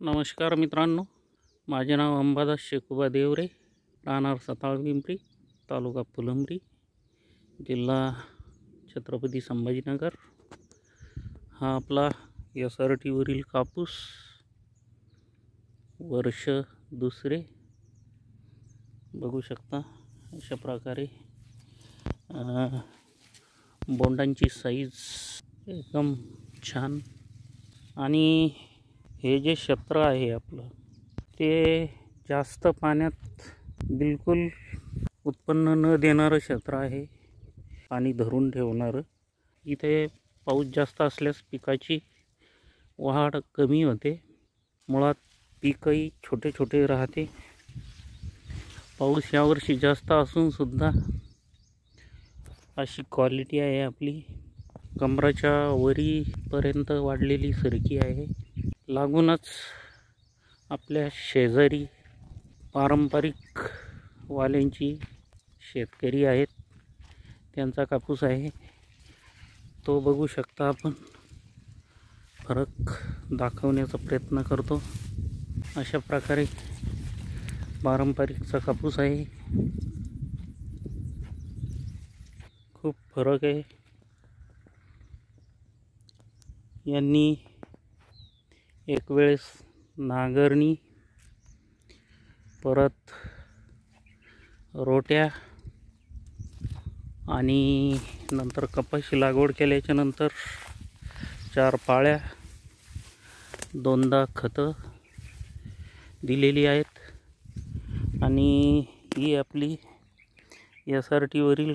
नमस्कार मित्रांनो, माझे नाव अंबादास शेकोबा देवरे, राहणार सताळ पिंपरी, तालुका फुलंब्री, जिल्हा छत्रपती संभाजीनगर। हा आपला SRTवरील कापूस वर्ष दुसरे बघू शकता। अशा प्रकारे बोंडांची साईज एकदम छान। आणि हे जे क्षेत्र आहे आपलं, ते जास्त पाण्यात बिलकुल उत्पन्न न देणारं क्षेत्र आहे, पाणी धरून ठेवणारं। इथे पाऊस जास्त असल्यास पिकाची वाढ कमी होते, मुळात पीकही छोटे छोटे राहते। पाऊस यावर्षी जास्त असून सुद्धा अशी क्वालिटी आहे आपली, कमराच्या वरीपर्यंत वाढलेली सरकी आहे। लागूनच आपल्या शेजारी पारंपरिक वाल्यांची शेतकरी आहेत, त्यांचा कापूस आहे, तो बघू शकता आपण। फरक दाखवण्याचा प्रयत्न करतो। अशा प्रकारे पारंपरिकचा कापूस आहे, खूप फरक आहे। यांनी एक वेळेस नांगरणी, परत रोट्या आणि नंतर कपाशी लागवड केल्याच्या नंतर 4 पाळ्या, 2दा खतं दिलेली आहेत। आणि ही आपली SRTवरील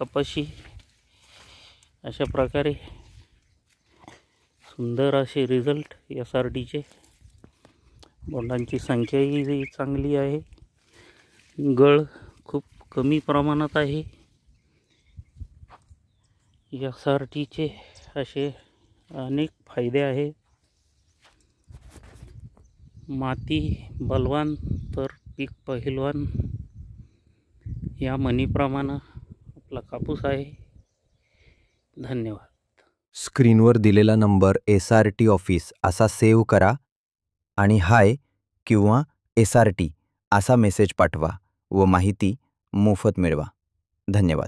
कपाशी अशा प्रकारे सुंदर असे रिझल्ट SRTचे। बोंडांची संख्याही चांगली आहे, गळ खूप कमी प्रमाणात आहे। SRTचे असे अनेक फायदे आहेत। माती बलवान तर पीक पहिलवान, या म्हणीप्रमाणे आपला कापूस आहे। धन्यवाद। स्क्रीनवर दिलेला नंबर SRT ऑफिस असा सेव्ह करा आणि हाय किंवा SRT असा मेसेज पाठवा व माहिती मोफत मिळवा। धन्यवाद।